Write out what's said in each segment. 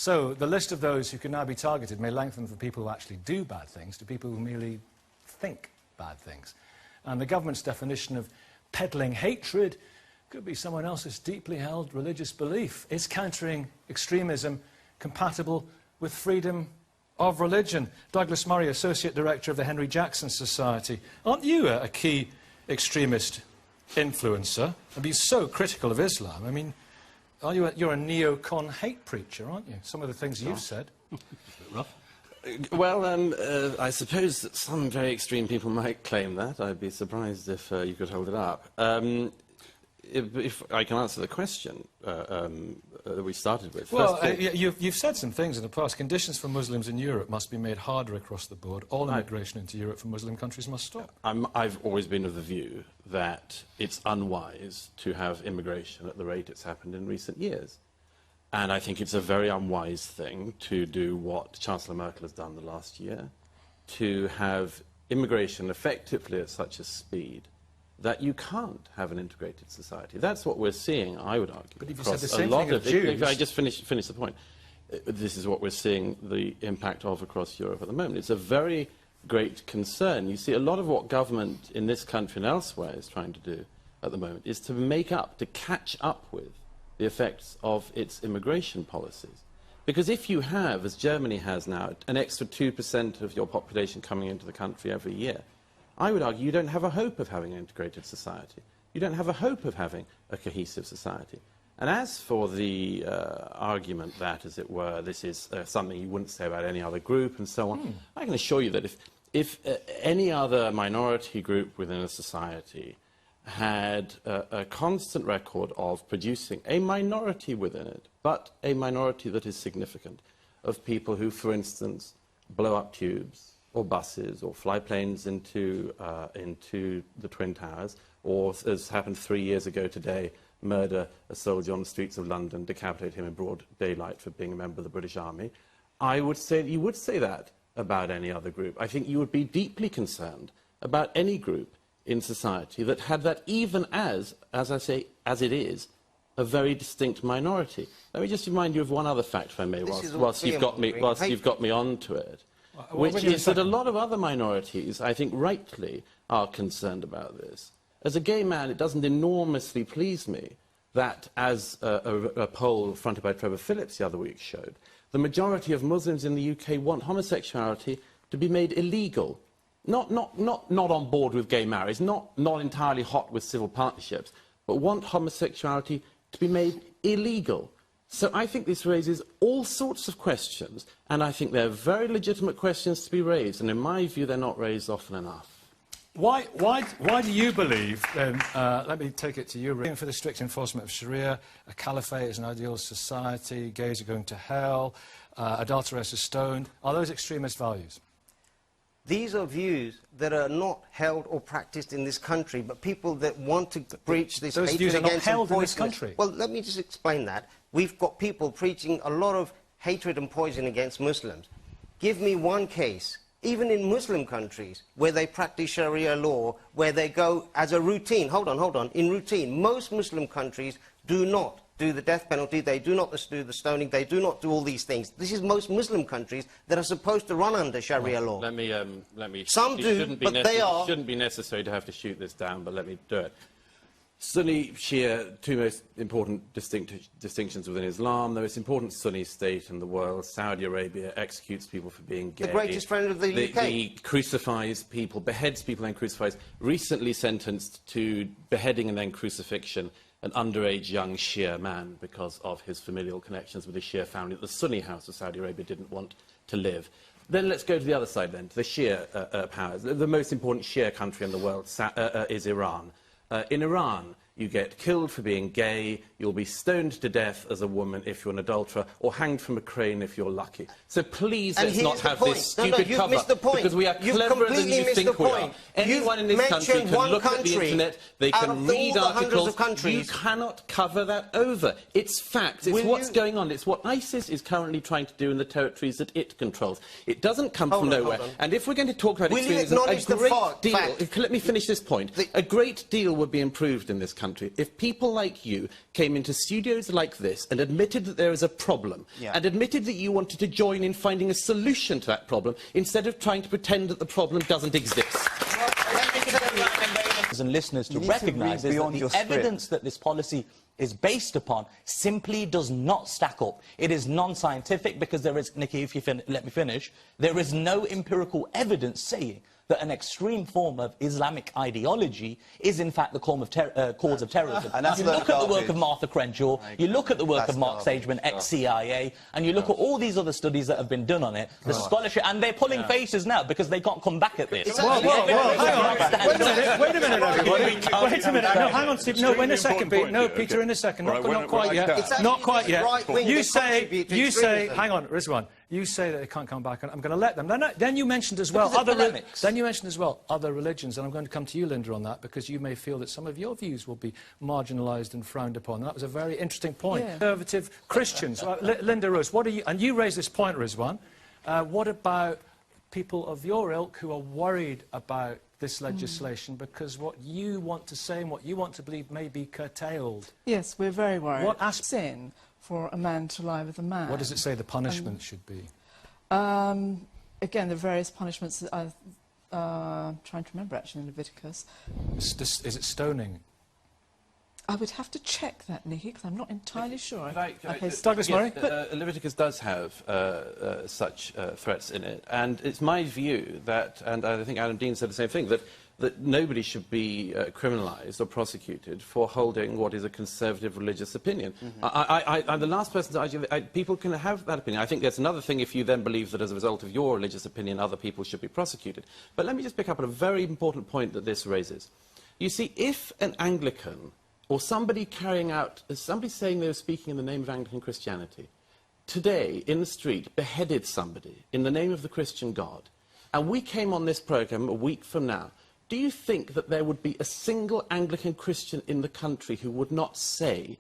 So the list of those who can now be targeted may lengthen from people who actually do bad things to people who merely think bad things. And the government's definition of peddling hatred could be someone else's deeply held religious belief. Is countering extremism compatible with freedom of religion? Douglas Murray, Associate Director of the Henry Jackson Society. Aren't you a key extremist influencer? I'd be so critical of Islam. I mean, you're a neocon hate preacher, aren't you? Some of the things you've said. Rough. Well, I suppose that some very extreme people might claim that. I'd be surprised if you could hold it up. If I can answer the question that we started with. Well, you've said some things in the past. Conditions for Muslims in Europe must be made harder across the board. All immigration into Europe from Muslim countries must stop. I've always been of the view that it's unwise to have immigration at the rate it's happened in recent years. And I think it's a very unwise thing to do what Chancellor Merkel has done the last year, to have immigration effectively at such a speed that you can't have an integrated society. That's what we're seeing, I would argue. But if you said the same thing of Jews... If I just finish the point, this is what we're seeing the impact of across Europe at the moment. It's a very great concern. You see, a lot of what government in this country and elsewhere is trying to do at the moment is to catch up with the effects of its immigration policies. Because if you have, as Germany has now, an extra 2% of your population coming into the country every year, I would argue you don't have a hope of having an integrated society. You don't have a hope of having a cohesive society. And as for the argument that, as it were, this is something you wouldn't say about any other group and so on, I can assure you that if any other minority group within a society had a constant record of producing a minority within it, but a minority that is significant, of people who, for instance, blow up tubes or buses or fly planes into the Twin Towers, or, as happened 3 years ago today, murder a soldier on the streets of London, decapitate him in broad daylight for being a member of the British Army, I would say you would say that about any other group. I think you would be deeply concerned about any group in society that had that, even as I say, as it is, a very distinct minority. Let me just remind you of one other fact, if I may, whilst you've got me onto it, which is that a lot of other minorities, I think rightly, are concerned about this. As a gay man, it doesn't enormously please me that, as a poll fronted by Trevor Phillips the other week showed, the majority of Muslims in the UK want homosexuality to be made illegal. Not on board with gay marriage, not entirely hot with civil partnerships, but want homosexuality to be made illegal. So I think this raises all sorts of questions, and I think they're very legitimate questions to be raised, and in my view, they're not raised often enough. Why do you believe, then, let me take it to you, for the strict enforcement of Sharia, a caliphate is an ideal society, gays are going to hell, adulterers are stoned? Are those extremist values? These are views that are not held or practiced in this country, but people that want to preach this hatred against... Those views are not held in this country? Well, let me just explain that. We've got people preaching a lot of hatred and poison against Muslims. Give me one case, even in Muslim countries, where they practice Sharia law, where they go as a routine, hold on, in routine. Most Muslim countries do not do the death penalty, they do not do the stoning, they do not do all these things. This is most Muslim countries that are supposed to run under Sharia law. Let me... Some do, but they are... It shouldn't be necessary to have to shoot this down, but let me do it. Sunni, Shia, two most important distinctions within Islam. The most important Sunni state in the world, Saudi Arabia, executes people for being gay. The greatest friend of the UK. He crucifies people, beheads people and crucifies. Recently sentenced to beheading and then crucifixion an underage young Shia man because of his familial connections with the Shia family that the Sunni house of Saudi Arabia didn't want to live. Then let's go to the other side then, to the Shia powers. The most important Shia country in the world is Iran. In Iran, you get killed for being gay, you'll be stoned to death as a woman if you're an adulterer, or hanged from a crane if you're lucky. So please, let's not have this stupid cover, because we are cleverer than you think we are. Anyone in this country can look at the internet, they can read articles. You cannot cover that over. It's fact. It's what's going on. It's what ISIS is currently trying to do in the territories that it controls. It doesn't come from nowhere. And if we're going to talk about extremism, a great deal... Let me finish this point. A great deal would be improved in this country country if people like you came into studios like this and admitted that there is a problem, and admitted that you wanted to join in finding a solution to that problem, instead of trying to pretend that the problem doesn't exist. And listeners to recognise is that the evidence that this policy is based upon simply does not stack up. It is non-scientific because there is, Nikki, if you let me finish, there is no empirical evidence saying that an extreme form of Islamic ideology is, in fact, the cause of terrorism. And you look at the work of Martha Crenshaw, you look at the work of Mark Sageman, ex-CIA, and you look at all these other studies that have been done on it, the scholarship, and they're pulling faces now because they can't come back at this. Whoa, wait a minute, everybody. Wait a minute. No, hang on, Steve. No, in a second, Pete. No, Peter, in a second. Not quite yet. Not quite yet. You say, hang on, Rizwan. You say that they can't come back, and I'm going to let them. Then you mentioned as well other religions, and I'm going to come to you, Linda, on that, because you may feel that some of your views will be marginalised and frowned upon. That was a very interesting point. Yeah. Conservative Christians. Linda Rose, what are you... And you raised this point, Rizwan. What about people of your ilk who are worried about this legislation because what you want to say and what you want to believe may be curtailed? Yes, we're very worried. What sin for a man to lie with a man? What does it say the punishment should be? Again, the various punishments that I'm trying to remember, actually, in Leviticus. Is it stoning? I would have to check that, Nikki, because I'm not entirely sure. Douglas Murray? Leviticus does have such threats in it, and it's my view that, and I think Alan Dean said the same thing, that nobody should be criminalised or prosecuted for holding what is a conservative religious opinion. I'm the last person to argue that people can have that opinion. I think that's another thing if you then believe that as a result of your religious opinion, other people should be prosecuted. But let me just pick up on a very important point that this raises. You see, if an Anglican or somebody somebody saying they were speaking in the name of Anglican Christianity, today, in the street, beheaded somebody in the name of the Christian God, and we came on this programme a week from now, do you think that there would be a single Anglican Christian in the country who would not say,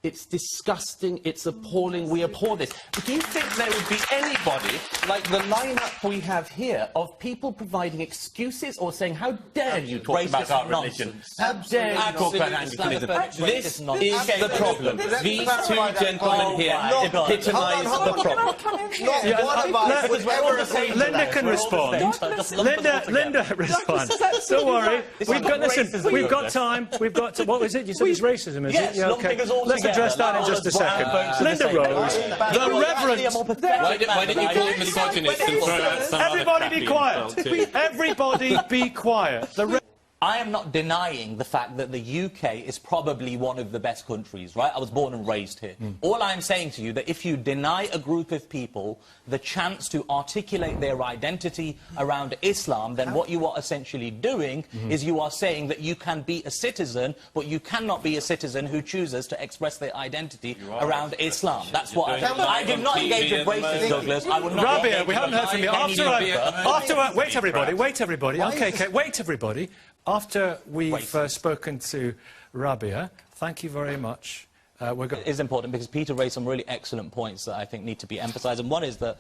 it's disgusting, it's appalling, we abhor this? Do you think there would be anybody, like the lineup we have here, of people providing excuses or saying, how dare you talk about our religion? How dare you talk about Anglicanism? This is the problem. These two gentlemen here epitomise the problem. Linda can respond. Linda respond. Don't worry. We've got time. What was it? You said it's racism, is it? Yeah, okay. Let's address that in just a second. Linda Rose, the Reverend... Why didn't you call him misogynist and throw out some Everybody be quiet. Everybody be quiet. I am not denying the fact that the UK is probably one of the best countries, right? I was born and raised here. All I'm saying to you that if you deny a group of people the chance to articulate their identity around Islam, then what you are essentially doing is you are saying that you can be a citizen, but you cannot be a citizen who chooses to express their identity around Islam. That's what I do not engage with racism, Douglas. I would not. Rabia, we haven't heard from you. Wait, everybody. Okay, wait, everybody. After we've spoken to Rabia, thank you very much. It is important because Peter raised some really excellent points that I think need to be emphasised. And one is that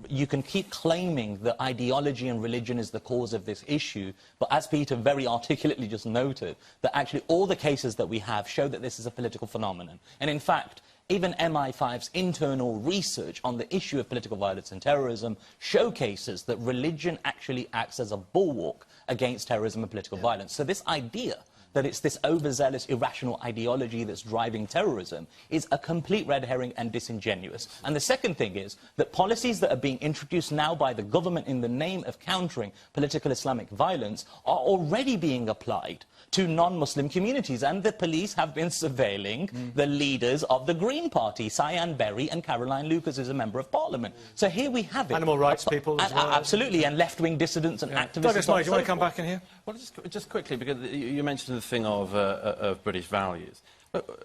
you can keep claiming that ideology and religion is the cause of this issue, but as Peter very articulately just noted, that actually all the cases that we have show that this is a political phenomenon. And in fact, even MI5's internal research on the issue of political violence and terrorism showcases that religion actually acts as a bulwark against terrorism and political violence. So this idea that it's this overzealous, irrational ideology that's driving terrorism is a complete red herring and disingenuous. And the second thing is that policies that are being introduced now by the government in the name of countering political Islamic violence are already being applied to non-Muslim communities, and the police have been surveilling the leaders of the Green Party, Cyan Berry and Caroline Lucas, who's a member of Parliament. So here we have it. Animal rights people as well. Absolutely, and left-wing dissidents and activists. Douglas Murray, do you want to come back in here? Well, just quickly, because you mentioned the thing of British values.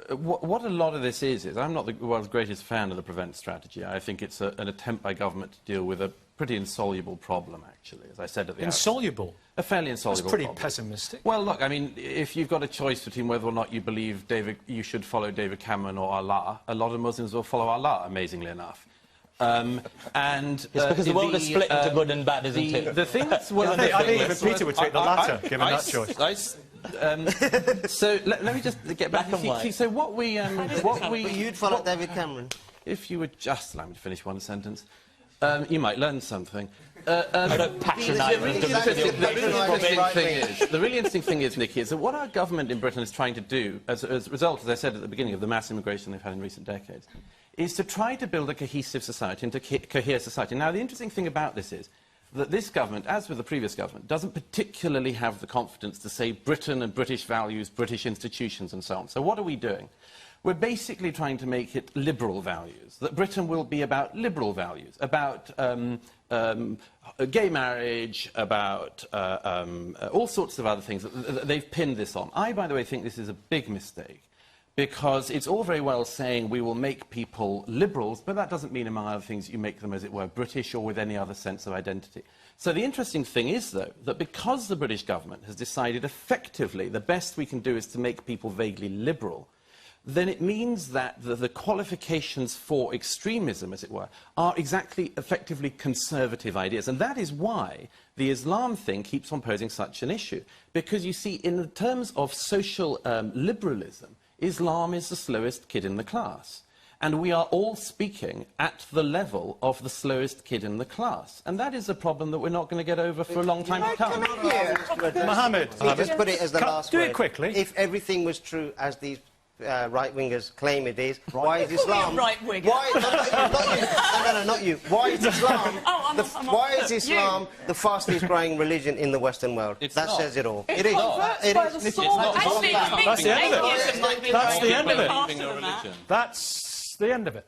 What a lot of this is I'm not the world's greatest fan of the prevent strategy. I think it's an attempt by government to deal with a pretty insoluble problem, actually, as I said at the Insoluble? A fairly insoluble That's pretty problem. pessimistic. Well, look, I mean, if you've got a choice between whether or not you believe you should follow David Cameron or Allah, a lot of Muslims will follow Allah, amazingly enough. And it's because the world is split into good and bad, isn't it? The thing that's... I think even Peter would take the latter, given that choice. So let me just get back. Black and white. So what we You'd follow David Cameron. if you would just allow me to finish one sentence, you might learn something. I don't patronise The really interesting thing is, Nicky, is that what our government in Britain is trying to do, as a result, as I said at the beginning, of the mass immigration they've had in recent decades, is to try to build a cohesive society and to cohere society. Now, the interesting thing about this is that this government, as with the previous government, doesn't particularly have the confidence to say Britain and British values, British institutions, and so on. So what are we doing? We're basically trying to make it liberal values, that Britain will be about liberal values, about gay marriage, about all sorts of other things. They've pinned this on. I, by the way, think this is a big mistake, because it's all very well saying we will make people liberals, but that doesn't mean, among other things, you make them, as it were, British or with any other sense of identity. So the interesting thing is, though, that because the British government has decided effectively the best we can do is to make people vaguely liberal, then it means that the qualifications for extremism, as it were, are exactly, effectively conservative ideas. And that is why the Islam thing keeps on posing such an issue. Because, you see, in the terms of social liberalism, Islam is the slowest kid in the class. And we are all speaking at the level of the slowest kid in the class. And that is a problem that we're not going to get over for a long time to come. Mohammed, Just put it as the last do word. it quickly. If everything was true as these right-wingers claim it is, why is Islam... right-winger. Why, not you. Why is Islam... why is Islam the fastest growing religion in the Western world? That says it all. It is. It is. That's the end of it. That's the end of it. Religion. That's the end of it.